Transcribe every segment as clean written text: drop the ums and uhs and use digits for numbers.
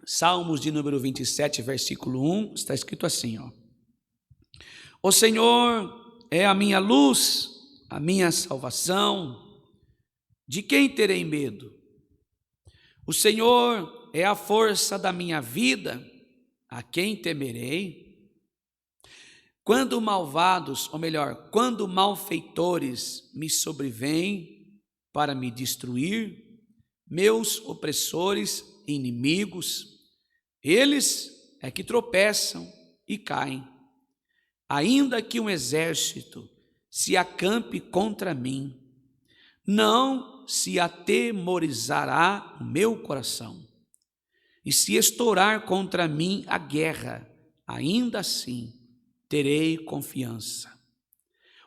Salmos de número 27, versículo 1, está escrito assim, ó: O Senhor é a minha luz, a minha salvação, de quem terei medo? O Senhor é a força da minha vida, a quem temerei? Quando malvados, ou melhor, quando malfeitores me sobrevêm para me destruir, meus opressores e inimigos, eles é que tropeçam e caem. Ainda que um exército se acampe contra mim, não se atemorizará o meu coração. E se estourar contra mim a guerra, ainda assim terei confiança.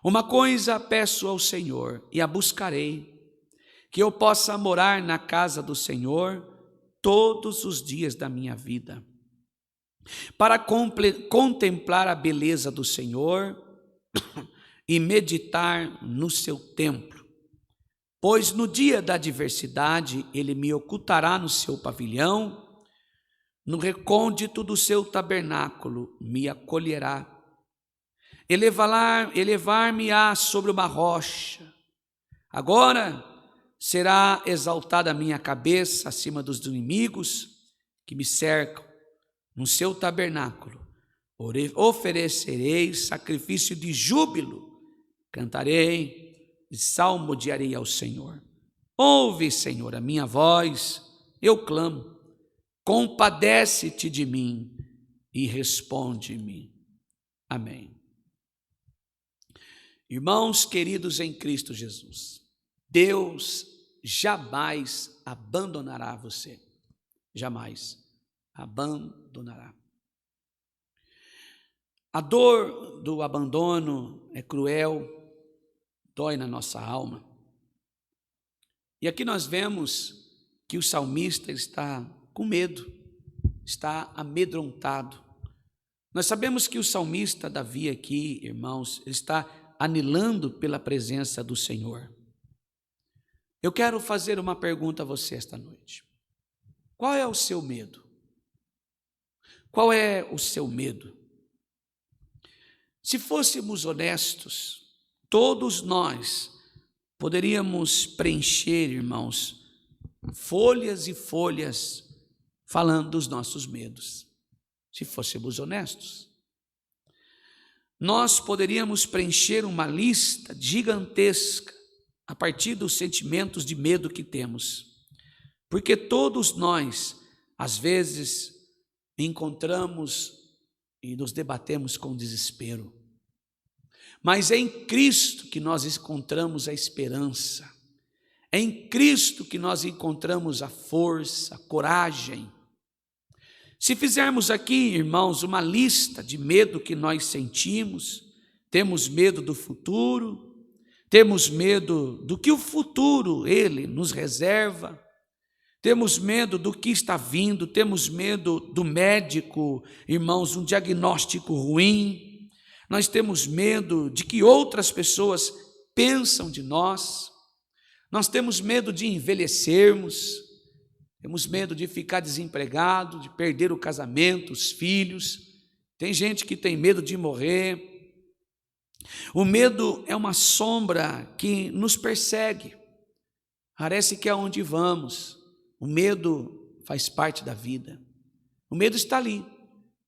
Uma coisa peço ao Senhor e a buscarei, que eu possa morar na casa do Senhor todos os dias da minha vida, para contemplar a beleza do Senhor e meditar no seu templo. Pois no dia da adversidade ele me ocultará no seu pavilhão, no recôndito do seu tabernáculo me acolherá. Elevar-me-á sobre uma rocha. Agora será exaltada a minha cabeça acima dos inimigos que me cercam. No seu tabernáculo oferecerei sacrifício de júbilo, cantarei e salmodiarei ao Senhor. Ouve, Senhor, a minha voz, eu clamo. Compadece-te de mim e responde-me. Amém. Irmãos queridos em Cristo Jesus, Deus jamais abandonará você. Jamais abandonará. A dor do abandono é cruel, dói na nossa alma. E aqui nós vemos que o salmista está com medo, está amedrontado. Nós sabemos que o salmista Davi aqui, irmãos, ele está anelando pela presença do Senhor. Eu quero fazer uma pergunta a você esta noite. Qual é o seu medo? Qual é o seu medo? Se fôssemos honestos, todos nós poderíamos preencher, irmãos, folhas e folhas falando dos nossos medos, se fôssemos honestos. Nós poderíamos preencher uma lista gigantesca a partir dos sentimentos de medo que temos, porque todos nós, às vezes, encontramos e nos debatemos com desespero, mas é em Cristo que nós encontramos a esperança, é em Cristo que nós encontramos a força, a coragem. Se fizermos aqui, irmãos, uma lista de medo que nós sentimos, temos medo do futuro, temos medo do que o futuro, ele nos reserva, temos medo do que está vindo, temos medo do médico, irmãos, um diagnóstico ruim, nós temos medo de que outras pessoas pensam de nós, nós temos medo de envelhecermos, temos medo de ficar desempregado, de perder o casamento, os filhos. Tem gente que tem medo de morrer. O medo é uma sombra que nos persegue. Parece que é onde vamos. O medo faz parte da vida. O medo está ali,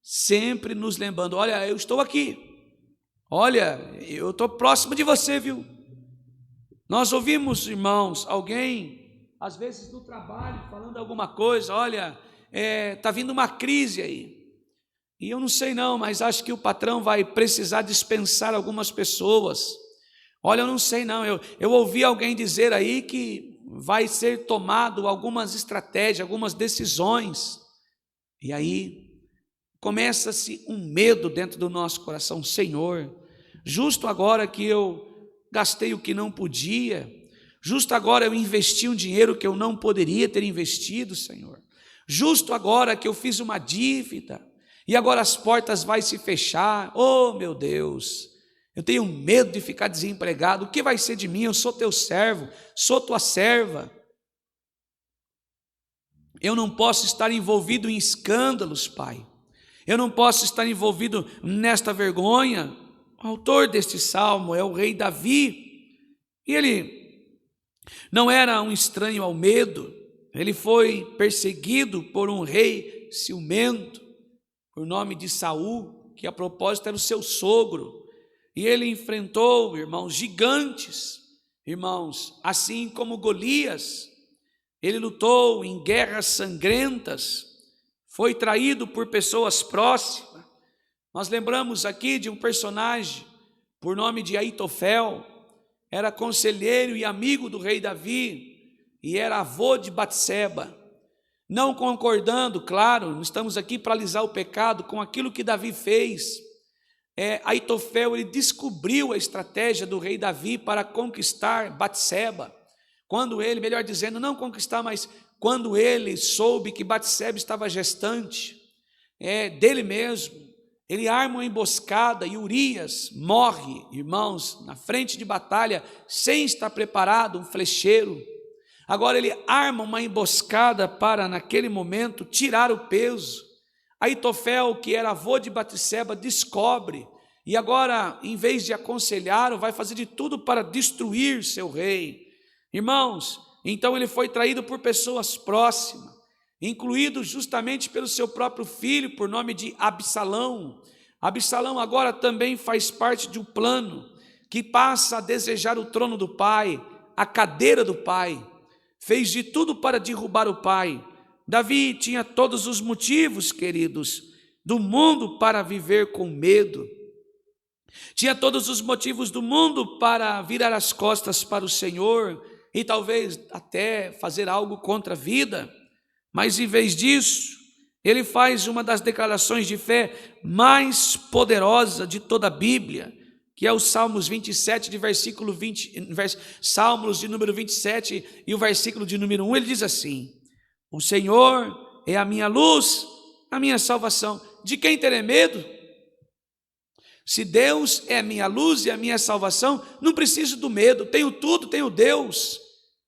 sempre nos lembrando: olha, eu estou aqui. Olha, eu estou próximo de você, viu? Nós ouvimos, irmãos, alguém às vezes no trabalho, falando alguma coisa: olha, está vindo uma crise aí, e eu não sei não, mas acho que o patrão vai precisar dispensar algumas pessoas. Olha, eu não sei não, eu ouvi alguém dizer aí que vai ser tomado algumas estratégias, algumas decisões, e aí começa-se um medo dentro do nosso coração: Senhor, justo agora que eu gastei o que não podia, justo agora eu investi um dinheiro que eu não poderia ter investido, Senhor. Justo agora que eu fiz uma dívida e agora as portas vão se fechar. Oh, meu Deus, eu tenho medo de ficar desempregado. O que vai ser de mim? Eu sou teu servo, sou tua serva. Eu não posso estar envolvido em escândalos, Pai. Eu não posso estar envolvido nesta vergonha. O autor deste salmo é o rei Davi. E ele não era um estranho ao medo. Ele foi perseguido por um rei ciumento, por nome de Saul, que a propósito era o seu sogro. E ele enfrentou, irmãos, gigantes, irmãos, assim como Golias. Ele lutou em guerras sangrentas, foi traído por pessoas próximas. Nós lembramos aqui de um personagem por nome de Aitofel, era conselheiro e amigo do rei Davi, e era avô de Batseba. Não concordando, claro, não estamos aqui para alisar o pecado com aquilo que Davi fez. Aitofel, ele descobriu a estratégia do rei Davi para conquistar Batseba. Quando ele, melhor dizendo, não conquistar, mas quando ele soube que Batseba estava gestante, dele mesmo, ele arma uma emboscada e Urias morre, irmãos, na frente de batalha, sem estar preparado, um flecheiro. Agora ele arma uma emboscada para, naquele momento, tirar o peso. Aitofel, que era avô de Batseba, descobre, e agora, em vez de aconselhar, vai fazer de tudo para destruir seu rei. Irmãos, então ele foi traído por pessoas próximas, incluído justamente pelo seu próprio filho, por nome de Absalão. Absalão agora também faz parte de um plano que passa a desejar o trono do pai, a cadeira do pai. Fez de tudo para derrubar o pai. Davi tinha todos os motivos, queridos, do mundo para viver com medo. Tinha todos os motivos do mundo para virar as costas para o Senhor e talvez até fazer algo contra a vida, mas em vez disso, ele faz uma das declarações de fé mais poderosa de toda a Bíblia, que é o Salmos 27, de versículo 20, Salmos de número 27 e o versículo de número 1, ele diz assim: o Senhor é a minha luz, a minha salvação. De quem terei medo? Se Deus é a minha luz e a minha salvação, não preciso do medo, tenho tudo, tenho Deus.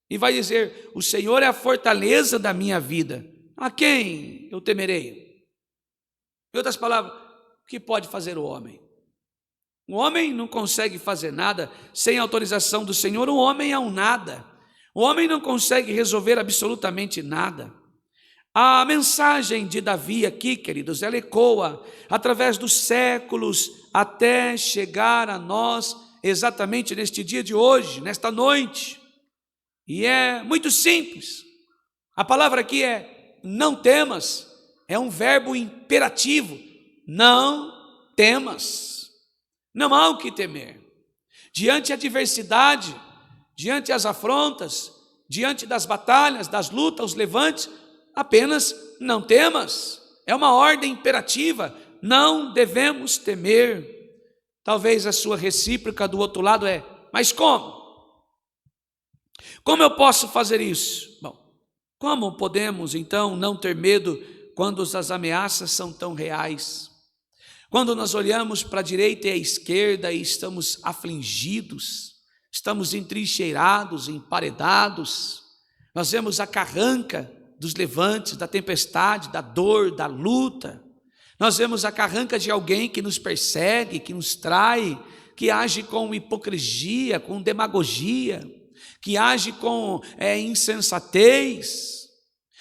E vai dizer, o Senhor é a fortaleza da minha vida, a quem eu temerei? Em outras palavras, o que pode fazer o homem? O homem não consegue fazer nada sem autorização do Senhor, o homem é um nada. O homem não consegue resolver absolutamente nada. A mensagem de Davi aqui, queridos, ela ecoa através dos séculos até chegar a nós exatamente neste dia de hoje, nesta noite. E é muito simples. A palavra aqui é não temas, é um verbo imperativo. Não temas. Não há o que temer. Diante a adversidade, diante as afrontas, diante das batalhas, das lutas, os levantes, apenas não temas. É uma ordem imperativa, não devemos temer. Talvez a sua recíproca do outro lado é, mas como? Como eu posso fazer isso? Bom, como podemos então não ter medo quando as ameaças são tão reais? Quando nós olhamos para a direita e a esquerda e estamos afligidos, estamos entrincheirados, emparedados, nós vemos a carranca dos levantes, da tempestade, da dor, da luta. Nós vemos a carranca de alguém que nos persegue, que nos trai, que age com hipocrisia, com demagogia, que age com insensatez,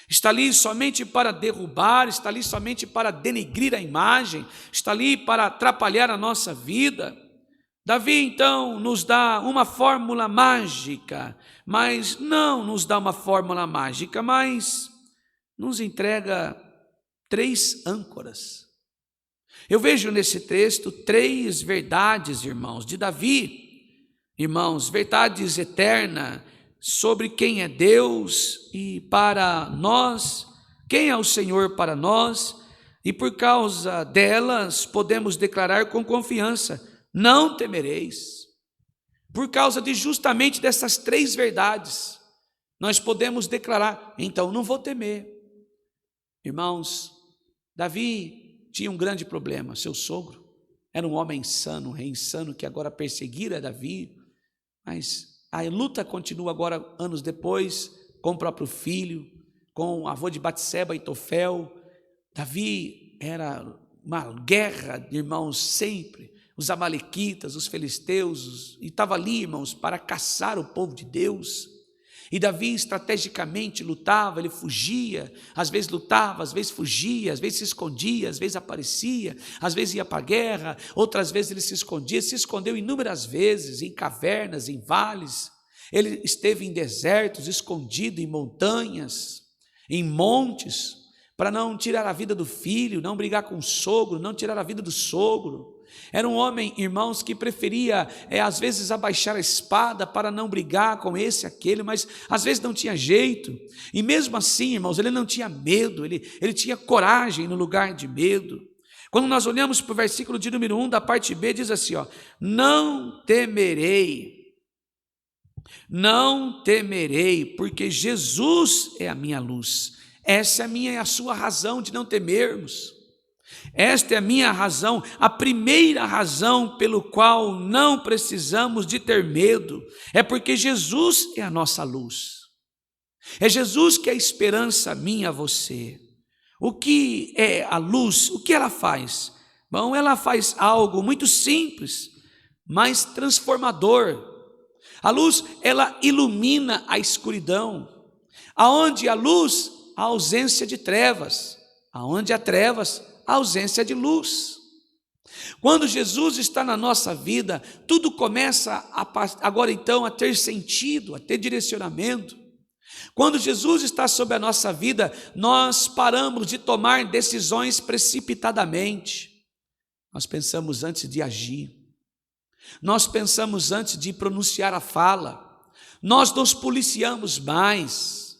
está ali somente para derrubar, está ali somente para denegrir a imagem, está ali para atrapalhar a nossa vida. Davi então nos dá uma fórmula mágica, mas não nos dá uma fórmula mágica, mas nos entrega 3 âncoras. Eu vejo nesse texto 3 verdades, irmãos, de Davi. Irmãos, verdades eternas sobre quem é Deus e para nós, quem é o Senhor para nós, e por causa delas podemos declarar com confiança, não temereis. Por causa de justamente dessas 3 verdades, nós podemos declarar, então não vou temer. Irmãos, Davi tinha um grande problema, seu sogro era um homem insano, um rei insano que agora perseguira Davi, mas a luta continua agora, anos depois, com o próprio filho. com o avô de Batseba, Aitofel. Davi era uma guerra, irmãos, sempre. Os amalequitas, os filisteus, e estava ali, irmãos, para caçar o povo de Deus. E Davi estrategicamente lutava, ele fugia, às vezes lutava, às vezes fugia, às vezes se escondia, às vezes aparecia, às vezes ia para a guerra, outras vezes ele se escondia, se escondeu inúmeras vezes, em cavernas, em vales. Ele esteve em desertos, escondido em montanhas, em montes, para não tirar a vida do filho, não brigar com o sogro, não tirar a vida do sogro. Era um homem, irmãos, que preferia, às vezes, abaixar a espada para não brigar com esse, aquele, mas às vezes não tinha jeito. E mesmo assim, irmãos, ele não tinha medo, ele tinha coragem no lugar de medo. Quando nós olhamos para o versículo de número 1 da parte B, diz assim, não temerei, porque Jesus é a minha luz. Essa é a minha e a sua razão de não temermos. Esta é a minha razão, a primeira razão pelo qual não precisamos de ter medo, é porque Jesus é a nossa luz. É Jesus que é a esperança minha a você. O que é a luz? O que ela faz? Bom, ela faz algo muito simples, mas transformador. A luz, ela ilumina a escuridão. Aonde há luz, há ausência de trevas. Aonde há trevas, a ausência de luz. Quando Jesus está na nossa vida, tudo começa agora então a ter sentido, a ter direcionamento. Quando Jesus está sobre a nossa vida, nós paramos de tomar decisões precipitadamente. Nós pensamos antes de agir. Nós pensamos antes de pronunciar a fala. Nós nos policiamos mais.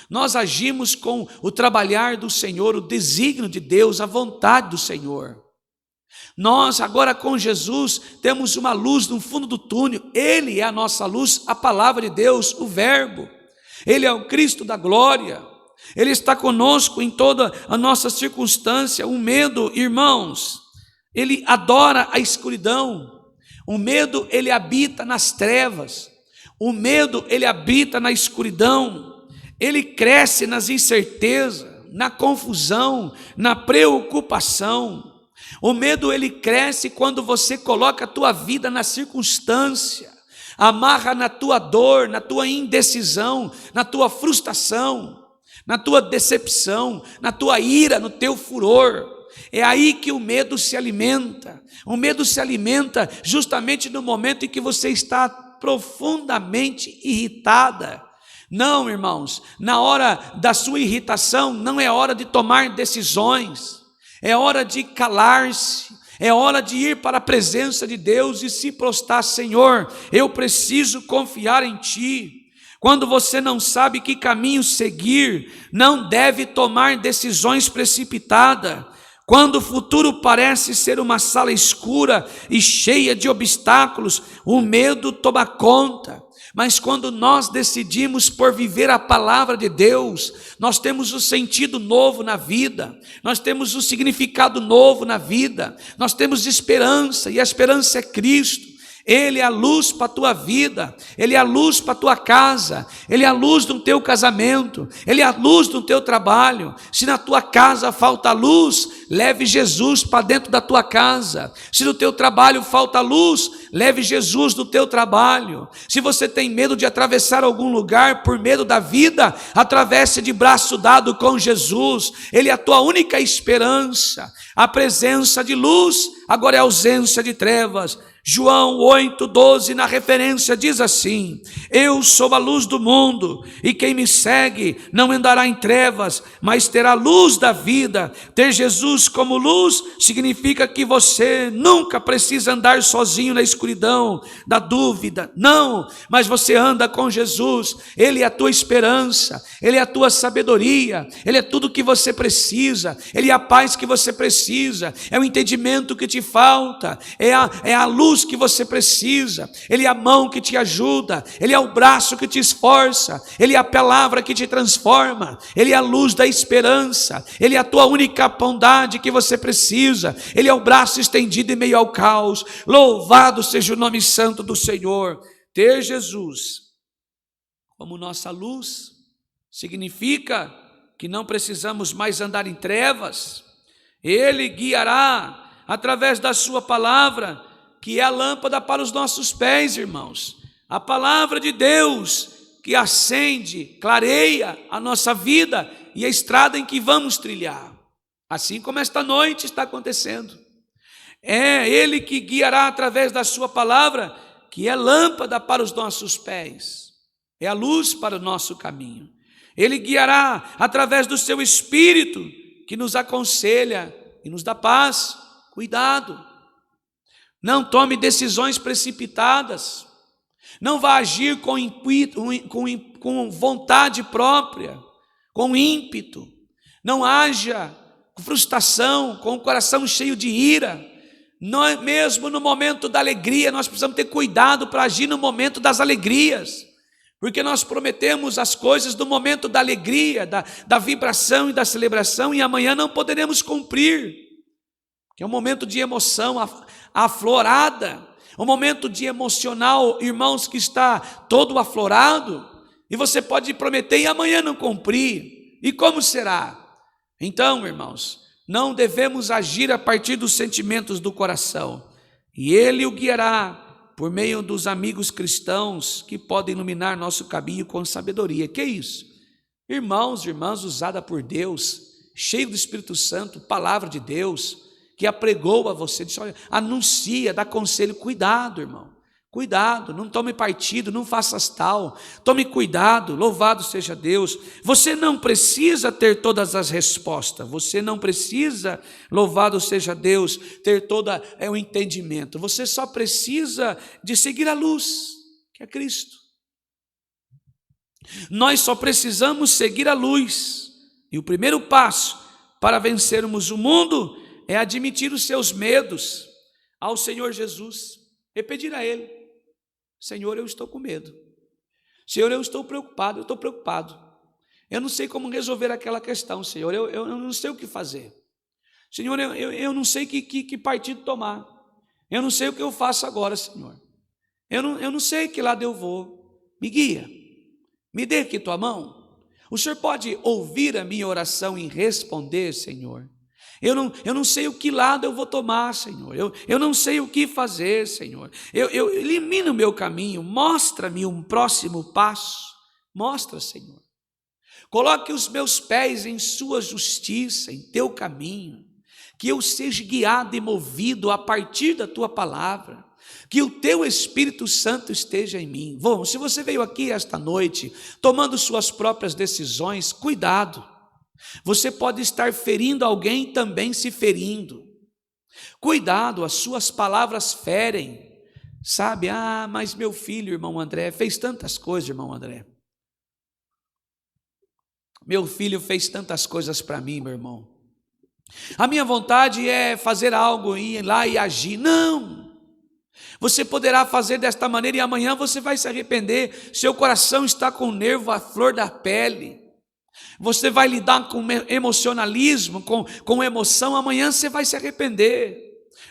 Nós agimos com o trabalhar do Senhor, o desígnio de Deus, a vontade do Senhor. Nós agora com Jesus temos uma luz no fundo do túnel. Ele é a nossa luz, a palavra de Deus, o verbo. Ele é o Cristo da glória. Ele está conosco em toda a nossa circunstância. O medo, irmãos, ele adora a escuridão. O medo, ele habita nas trevas. O medo, ele habita na escuridão. Ele cresce nas incertezas, na confusão, na preocupação. O medo, ele cresce quando você coloca a tua vida na circunstância, amarra na tua dor, na tua indecisão, na tua frustração, na tua decepção, na tua ira, no teu furor. É aí que o medo se alimenta. O medo se alimenta justamente no momento em que você está profundamente irritada. Não, irmãos, na hora da sua irritação não é hora de tomar decisões, é hora de calar-se, é hora de ir para a presença de Deus e se prostrar. Senhor, eu preciso confiar em Ti. Quando você não sabe que caminho seguir, não deve tomar decisões precipitadas. Quando o futuro parece ser uma sala escura e cheia de obstáculos, o medo toma conta. Mas quando nós decidimos por viver a palavra de Deus, nós temos um sentido novo na vida, nós temos um significado novo na vida, nós temos esperança, e a esperança é Cristo. Ele é a luz para a tua vida, Ele é a luz para a tua casa, Ele é a luz do teu casamento, Ele é a luz do teu trabalho. Se na tua casa falta luz, leve Jesus para dentro da tua casa. Se no teu trabalho falta luz, leve Jesus no teu trabalho. Se você tem medo de atravessar algum lugar por medo da vida, atravesse de braço dado com Jesus. Ele é a tua única esperança. A presença de luz agora é a ausência de trevas. João 8,12, na referência, diz assim: eu sou a luz do mundo, e quem me segue não andará em trevas, mas terá luz da vida. Ter Jesus como luz significa que você nunca precisa andar sozinho na escuridão da dúvida, não, mas você anda com Jesus. Ele é a tua esperança, Ele é a tua sabedoria, Ele é tudo que você precisa, Ele é a paz que você precisa, é o entendimento que te falta, é a luz que você precisa. Ele é a mão que te ajuda, Ele é o braço que te esforça, Ele é a palavra que te transforma, Ele é a luz da esperança, Ele é a tua única bondade que você precisa, Ele é o braço estendido em meio ao caos. Louvado seja o nome santo do Senhor. Ter Jesus como nossa luz significa que não precisamos mais andar em trevas. Ele guiará através da sua palavra, que é a lâmpada para os nossos pés, irmãos. A palavra de Deus que acende, clareia a nossa vida e a estrada em que vamos trilhar. Assim como esta noite está acontecendo. É Ele que guiará através da sua palavra, que é lâmpada para os nossos pés, é a luz para o nosso caminho. Ele guiará através do seu Espírito, que nos aconselha e nos dá paz. Cuidado, não tome decisões precipitadas, não vá agir com vontade própria, com ímpeto, não haja com frustração, com o coração cheio de ira. Nós, mesmo no momento da alegria, nós precisamos ter cuidado para agir no momento das alegrias, porque nós prometemos as coisas do momento da alegria, da vibração e da celebração, e amanhã não poderemos cumprir, que é um momento de emoção aflorada, um momento de emocional, irmãos, que está todo aflorado, e você pode prometer e amanhã não cumprir, e como será? Então, irmãos, não devemos agir a partir dos sentimentos do coração, e Ele o guiará por meio dos amigos cristãos que podem iluminar nosso caminho com sabedoria. Que é isso? Irmãos e irmãs usada por Deus, cheio do Espírito Santo, palavra de Deus, que apregou a você, disse, olha, anuncia, dá conselho. Cuidado, irmão, cuidado, não tome partido, não faças tal, tome cuidado, louvado seja Deus. Você não precisa ter todas as respostas, você não precisa, louvado seja Deus, ter todo o entendimento, você só precisa de seguir a luz, que é Cristo. Nós só precisamos seguir a luz, e o primeiro passo para vencermos o mundo é admitir os seus medos ao Senhor Jesus e pedir a Ele: Senhor, eu estou com medo. Senhor, eu estou preocupado, eu não sei como resolver aquela questão, Senhor, eu não sei o que fazer. Senhor, eu não sei que partido tomar, eu não sei o que eu faço agora, Senhor. Eu não sei que lado eu vou. Me guia, me dê aqui tua mão. O Senhor pode ouvir a minha oração e responder, Senhor. Eu não sei o que lado eu vou tomar, Senhor. Eu não sei o que fazer, Senhor. Eu elimino o meu caminho. Mostra-me um próximo passo. Mostra, Senhor. Coloque os meus pés em sua justiça, em teu caminho. Que eu seja guiado e movido a partir da tua palavra. Que o teu Espírito Santo esteja em mim. Bom, se você veio aqui esta noite tomando suas próprias decisões, cuidado. Você pode estar ferindo alguém também se ferindo. Cuidado, as suas palavras ferem. Sabe, mas meu filho, irmão André, fez tantas coisas, irmão André. Meu filho fez tantas coisas para mim, meu irmão. A minha vontade é fazer algo, ir lá e agir. Não! Você poderá fazer desta maneira e amanhã você vai se arrepender. Seu coração está com o nervo à flor da pele. Você vai lidar com emocionalismo, com emoção, amanhã você vai se arrepender.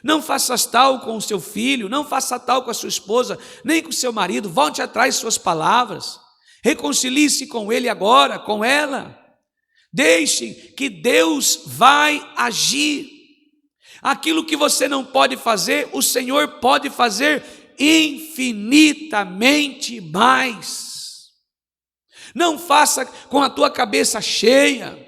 Não faça tal com o seu filho, não faça tal com a sua esposa, nem com o seu marido. Volte atrás de suas palavras, reconcilie-se com ele agora, com ela. Deixe que Deus vai agir. Aquilo que você não pode fazer, o Senhor pode fazer infinitamente mais. Não faça com a tua cabeça cheia,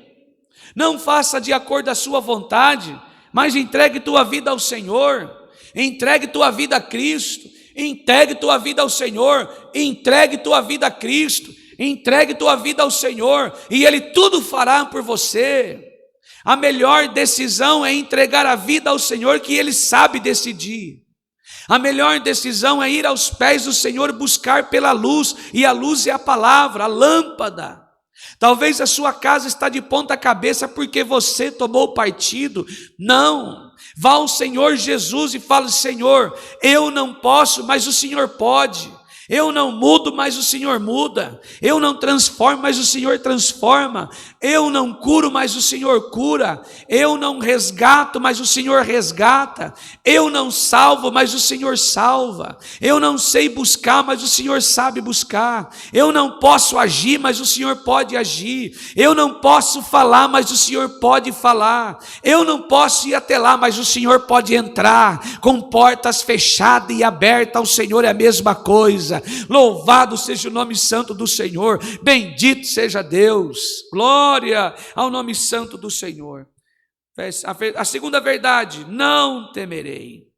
não faça de acordo com a sua vontade, mas entregue tua vida ao Senhor, entregue tua vida a Cristo, entregue tua vida ao Senhor, entregue tua vida a Cristo, entregue tua vida ao Senhor, e Ele tudo fará por você. A melhor decisão é entregar a vida ao Senhor, que Ele sabe decidir. A melhor decisão é ir aos pés do Senhor, buscar pela luz, e a luz é a palavra, a lâmpada. Talvez a sua casa está de ponta cabeça porque você tomou partido. Não, vá ao Senhor Jesus e fale: Senhor, eu não posso, mas o Senhor pode. Eu não mudo, mas o Senhor muda. Eu não transformo, mas o Senhor transforma. Eu não curo, mas o Senhor cura. Eu não resgato, mas o Senhor resgata. Eu não salvo, mas o Senhor salva. Eu não sei buscar, mas o Senhor sabe buscar. Eu não posso agir, mas o Senhor pode agir. Eu não posso falar, mas o Senhor pode falar. Eu não posso ir até lá, mas o Senhor pode entrar. Com portas fechadas e abertas, ao Senhor é a mesma coisa. Louvado seja o nome santo do Senhor, bendito seja Deus, glória ao nome santo do Senhor. A segunda verdade: não temerei.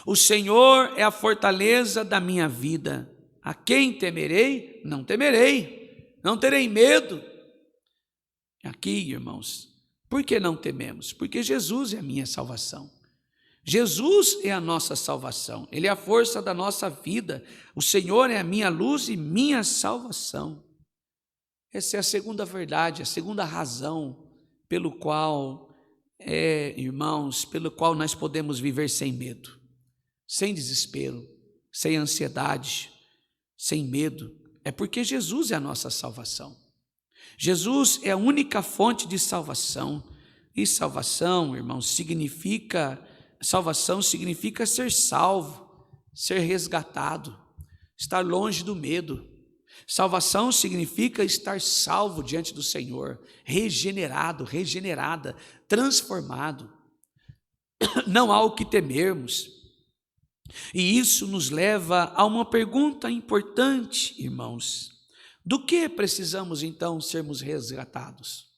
O Senhor é a fortaleza da minha vida. A quem temerei? Não temerei, não terei medo. Aqui, irmãos, por que não tememos? Porque Jesus é a minha salvação. Jesus é a nossa salvação, Ele é a força da nossa vida, o Senhor é a minha luz e minha salvação. Essa é a segunda verdade, a segunda razão pelo qual, irmãos, pelo qual nós podemos viver sem medo, sem desespero, sem ansiedade, sem medo, é porque Jesus é a nossa salvação. Jesus é a única fonte de salvação, e salvação, irmãos, salvação significa ser salvo, ser resgatado, estar longe do medo. Salvação significa estar salvo diante do Senhor, regenerado, regenerada, transformado. Não há o que temermos. E isso nos leva a uma pergunta importante, irmãos. Do que precisamos então sermos resgatados?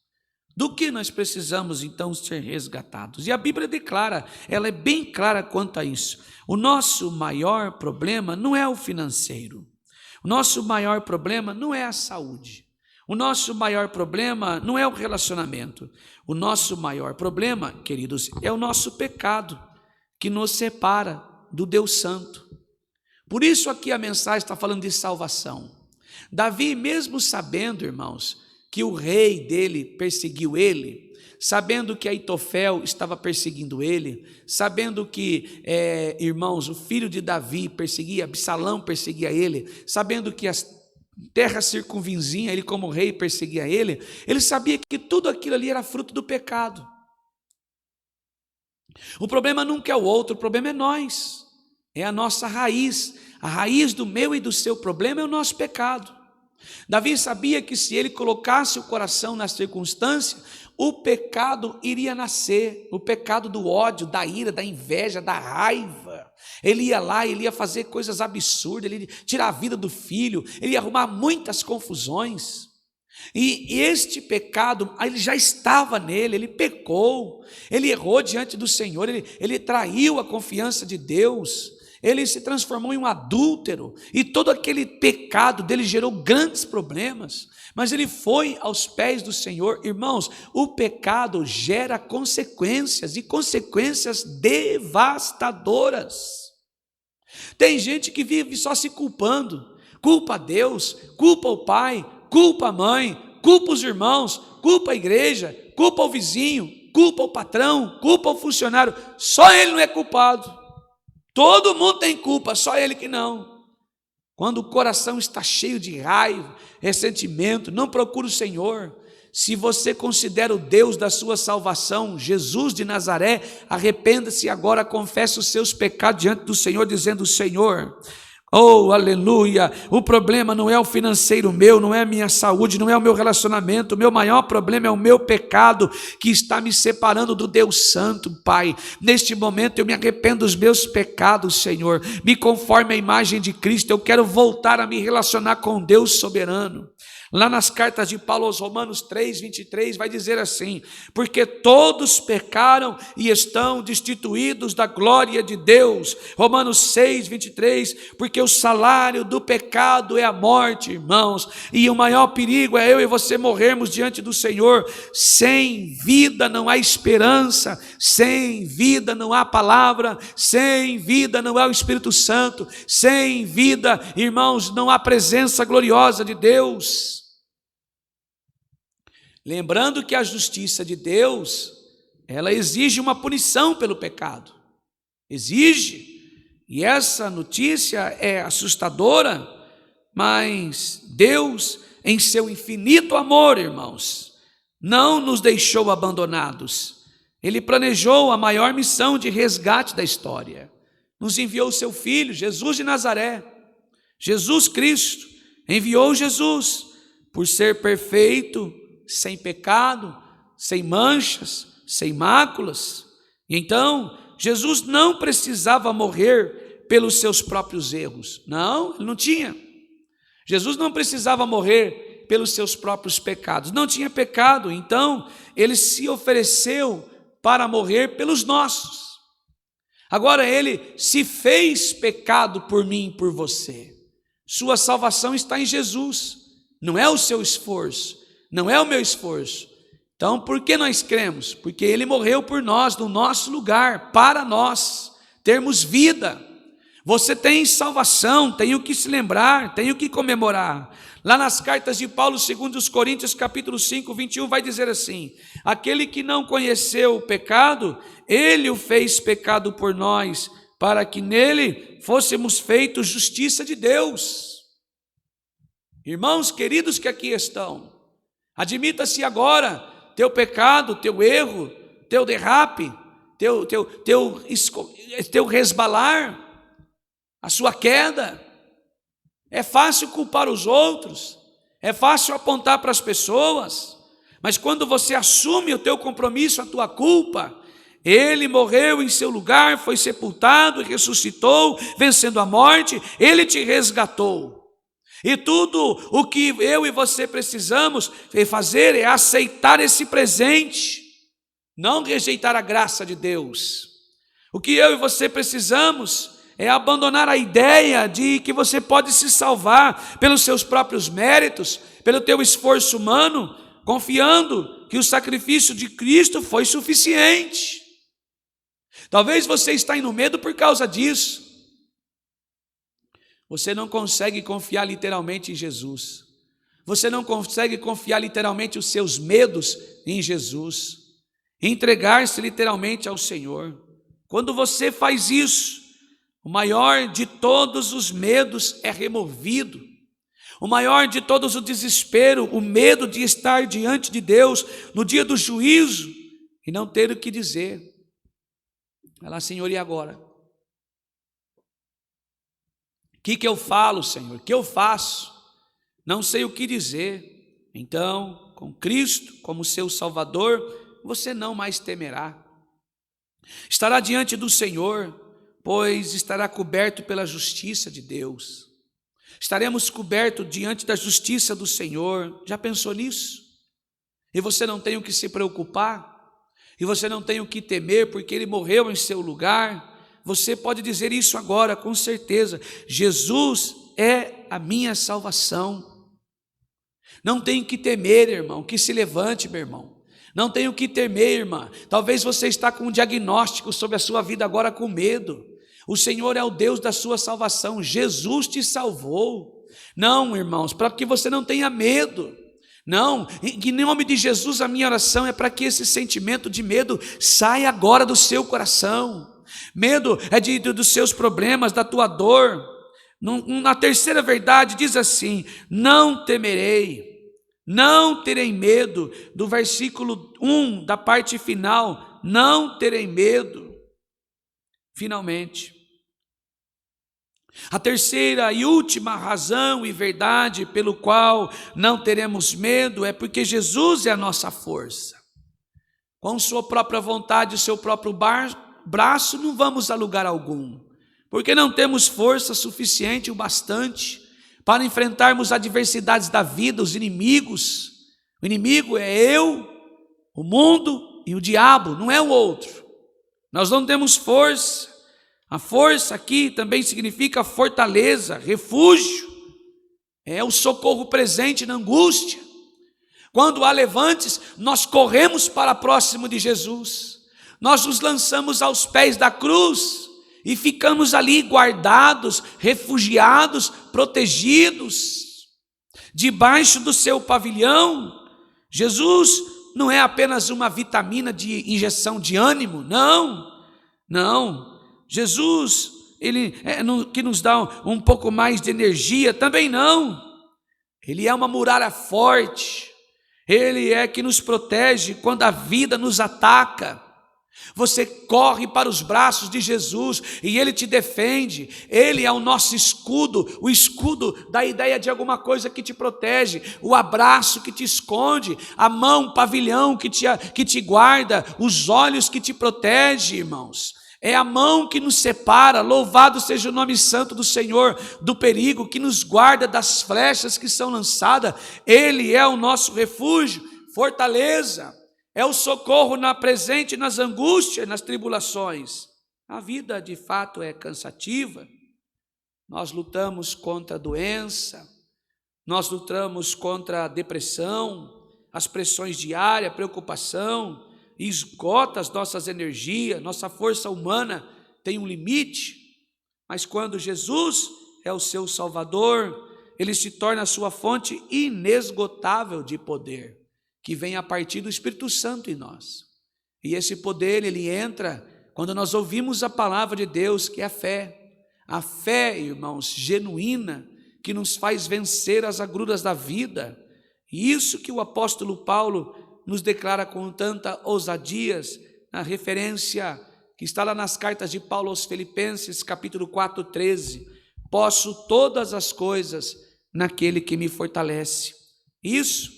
Do que nós precisamos então ser resgatados? E a Bíblia declara, ela é bem clara quanto a isso. O nosso maior problema não é o financeiro. O nosso maior problema não é a saúde. O nosso maior problema não é o relacionamento. O nosso maior problema, queridos, é o nosso pecado, que nos separa do Deus Santo. Por isso aqui a mensagem está falando de salvação. Davi, mesmo sabendo, irmãos, que o rei dele perseguiu ele, sabendo que Aitofel estava perseguindo ele, sabendo que, irmãos, o filho de Davi perseguia, Absalão perseguia ele, sabendo que as terras circunvizinhas, ele como rei perseguia ele sabia que tudo aquilo ali era fruto do pecado. O problema nunca é o outro, o problema é nós, é a nossa raiz. A raiz do meu e do seu problema é o nosso pecado. Davi sabia que se ele colocasse o coração na circunstância, o pecado iria nascer, o pecado do ódio, da ira, da inveja, da raiva. Ele ia lá, ele ia fazer coisas absurdas, ele ia tirar a vida do filho, ele ia arrumar muitas confusões. E este pecado, ele já estava nele, ele pecou, ele errou diante do Senhor, ele traiu a confiança de Deus. Ele se transformou em um adúltero, e todo aquele pecado dele gerou grandes problemas, mas ele foi aos pés do Senhor. Irmãos, o pecado gera consequências, e consequências devastadoras. Tem gente que vive só se culpando, culpa a Deus, culpa o pai, culpa a mãe, culpa os irmãos, culpa a igreja, culpa o vizinho, culpa o patrão, culpa o funcionário, só ele não é culpado. Todo mundo tem culpa, só ele que não. Quando o coração está cheio de raiva, ressentimento, não procure o Senhor. Se você considera o Deus da sua salvação, Jesus de Nazaré, arrependa-se agora, confesse os seus pecados diante do Senhor, dizendo: Senhor, oh, aleluia, o problema não é o financeiro meu, não é a minha saúde, não é o meu relacionamento, o meu maior problema é o meu pecado, que está me separando do Deus Santo, Pai. Neste momento eu me arrependo dos meus pecados, Senhor, me conforme à imagem de Cristo, eu quero voltar a me relacionar com Deus soberano. Lá nas cartas de Paulo aos Romanos 3:23 vai dizer assim: porque todos pecaram e estão destituídos da glória de Deus. Romanos 6:23, porque o salário do pecado é a morte, irmãos, e o maior perigo é eu e você morrermos diante do Senhor. Sem vida não há esperança, sem vida não há palavra, sem vida não há o Espírito Santo, sem vida, irmãos, não há presença gloriosa de Deus. Lembrando que a justiça de Deus, ela exige uma punição pelo pecado, exige, E essa notícia é assustadora, mas Deus, em seu infinito amor, irmãos, não nos deixou abandonados. Ele planejou a maior missão de resgate da história. Nos enviou o seu Filho, Jesus de Nazaré. Jesus Cristo enviou Jesus por ser perfeito, sem pecado, sem manchas, sem máculas. E então, Jesus não precisava morrer pelos seus próprios erros. Não, ele não tinha. Jesus não precisava morrer pelos seus próprios pecados. Não tinha pecado, então ele se ofereceu para morrer pelos nossos. Agora ele se fez pecado por mim e por você. Sua salvação está em Jesus. Não é o seu esforço, não é o meu esforço. Então, por que nós cremos? Porque ele morreu por nós, no nosso lugar, para nós termos vida. Você tem salvação, tem o que se lembrar, tem o que comemorar. Lá nas cartas de Paulo, segundo os Coríntios, capítulo 5, 21, vai dizer assim: aquele que não conheceu o pecado, ele o fez pecado por nós, para que nele fôssemos feitos justiça de Deus. Irmãos queridos que aqui estão, admita-se agora teu pecado, teu erro, teu derrape, teu resbalar, a sua queda. É fácil culpar os outros, é fácil apontar para as pessoas, mas quando você assume o teu compromisso, a tua culpa, ele morreu em seu lugar, foi sepultado e ressuscitou, vencendo a morte, ele te resgatou. E tudo o que eu e você precisamos fazer é aceitar esse presente, não rejeitar a graça de Deus. O que eu e você precisamos é abandonar a ideia de que você pode se salvar pelos seus próprios méritos, pelo teu esforço humano, confiando que o sacrifício de Cristo foi suficiente. Talvez você está indo medo por causa disso. Você não consegue confiar literalmente em Jesus. Você não consegue confiar literalmente os seus medos em Jesus. Entregar-se literalmente ao Senhor. Quando você faz isso, o maior de todos os medos é removido. O maior de todos o desespero, o medo de estar diante de Deus no dia do juízo e não ter o que dizer. Vai lá, Senhor, e agora? O que eu falo, Senhor? O que eu faço? Não sei o que dizer. Então, com Cristo como seu Salvador, você não mais temerá. Estará diante do Senhor, pois estará coberto pela justiça de Deus. Estaremos cobertos diante da justiça do Senhor. Já pensou nisso? E você não tem o que se preocupar, e você não tem o que temer, porque Ele morreu em seu lugar. Você pode dizer isso agora, com certeza: Jesus é a minha salvação. Não tenho que temer, irmão, que se levante, meu irmão. Não tenho que temer, irmã. Talvez você está com um diagnóstico sobre a sua vida agora com medo. O Senhor é o Deus da sua salvação. Jesus te salvou. Não, irmãos, para que você não tenha medo. Não, em nome de Jesus, a minha oração é para que esse sentimento de medo saia agora do seu coração. Medo é dos seus problemas, da tua dor. Na terceira verdade diz assim: não temerei. Não terei medo, do versículo 1, da parte final, não terei medo. Finalmente, a terceira e última razão e verdade pelo qual não teremos medo é porque Jesus é a nossa força. Com sua própria vontade, seu próprio braço, não vamos a lugar algum, porque não temos força suficiente o bastante para enfrentarmos adversidades da vida, os inimigos. O inimigo é eu, o mundo e o diabo, não é o outro. Nós não temos força. A força aqui também significa fortaleza, refúgio. É o socorro presente na angústia. Quando há levantes, nós corremos para próximo de Jesus. Nós nos lançamos aos pés da cruz e ficamos ali guardados, refugiados, protegidos, debaixo do seu pavilhão. Jesus não é apenas uma vitamina de injeção de ânimo, não. Jesus que nos dá um pouco mais de energia, também não. Ele é uma muralha forte, Ele é que nos protege quando a vida nos ataca. Você corre para os braços de Jesus e Ele te defende. Ele é o nosso escudo, o escudo da ideia de alguma coisa que te protege, o abraço que te esconde, a mão, o pavilhão que te guarda, os olhos que te protegem, irmãos. É a mão que nos separa, louvado seja o nome santo do Senhor, do perigo, que nos guarda das flechas que são lançadas. Ele é o nosso refúgio, fortaleza. É o socorro na presente, nas angústias, nas tribulações. A vida de fato é cansativa. Nós lutamos contra a doença, nós lutamos contra a depressão, as pressões diárias, a preocupação, esgota as nossas energias, nossa força humana tem um limite. Mas quando Jesus é o seu Salvador, Ele se torna a sua fonte inesgotável de poder, que vem a partir do Espírito Santo em nós. E esse poder, ele entra quando nós ouvimos a palavra de Deus, que é a fé. A fé, irmãos, genuína, que nos faz vencer as agruras da vida. E isso que o apóstolo Paulo nos declara com tanta ousadia, na referência que está lá nas cartas de Paulo aos Filipenses, capítulo 4, 13. Posso todas as coisas naquele que me fortalece. Isso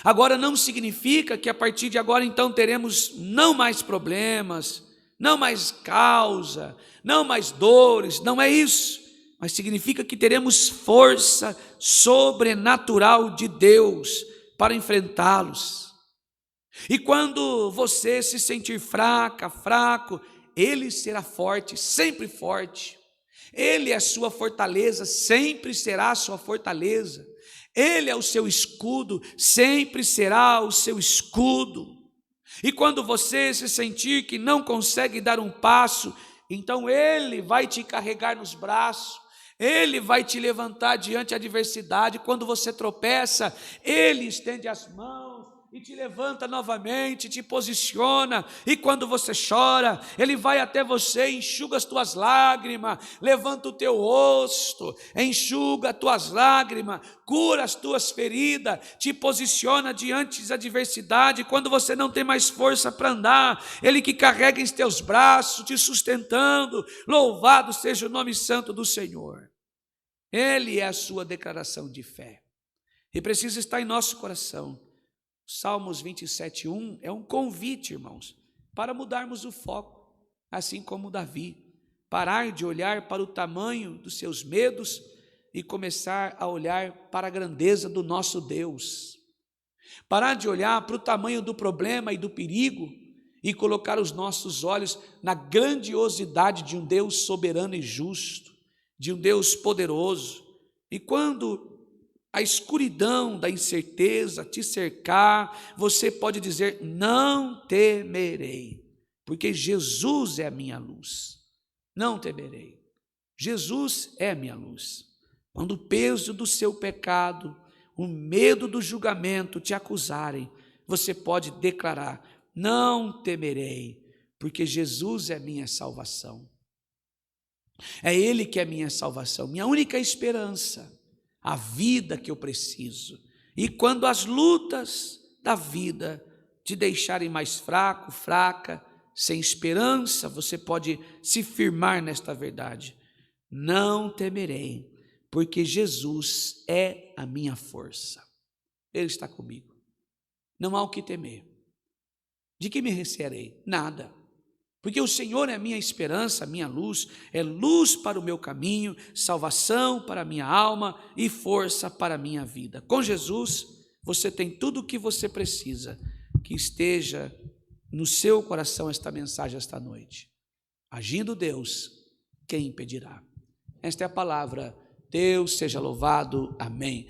agora não significa que a partir de agora então teremos não mais problemas, não mais causa, não mais dores, não é isso, mas significa que teremos força sobrenatural de Deus para enfrentá-los. E quando você se sentir fraca, fraco, Ele será forte, sempre forte. Ele é a sua fortaleza, sempre será a sua fortaleza. Ele é o seu escudo, sempre será o seu escudo. E quando você se sentir que não consegue dar um passo, então Ele vai te carregar nos braços, Ele vai te levantar diante da adversidade. Quando você tropeça, Ele estende as mãos e te levanta novamente, te posiciona. E quando você chora, Ele vai até você, enxuga as tuas lágrimas, levanta o teu rosto, enxuga as tuas lágrimas, cura as tuas feridas, te posiciona diante da adversidade. Quando você não tem mais força para andar, Ele que carrega em teus braços, te sustentando. Louvado seja o nome santo do Senhor. Ele é a sua declaração de fé e precisa estar em nosso coração. Salmos 27:1 é um convite, irmãos, para mudarmos o foco, assim como Davi, parar de olhar para o tamanho dos seus medos e começar a olhar para a grandeza do nosso Deus, parar de olhar para o tamanho do problema e do perigo e colocar os nossos olhos na grandiosidade de um Deus soberano e justo, de um Deus poderoso. E quando a escuridão da incerteza te cercar, você pode dizer: não temerei, porque Jesus é a minha luz. Não temerei, Jesus é a minha luz. Quando o peso do seu pecado, o medo do julgamento te acusarem, você pode declarar: não temerei, porque Jesus é a minha salvação. É Ele que é a minha salvação, minha única esperança, a vida que eu preciso. E quando as lutas da vida te deixarem mais fraco, fraca, sem esperança, você pode se firmar nesta verdade: não temerei, porque Jesus é a minha força. Ele está comigo. Não há o que temer. De que me recearei? Nada. Porque o Senhor é a minha esperança, a minha luz, é luz para o meu caminho, salvação para a minha alma e força para a minha vida. Com Jesus, você tem tudo o que você precisa. Que esteja no seu coração esta mensagem esta noite. Agindo Deus, quem impedirá? Esta é a palavra. Deus seja louvado. Amém.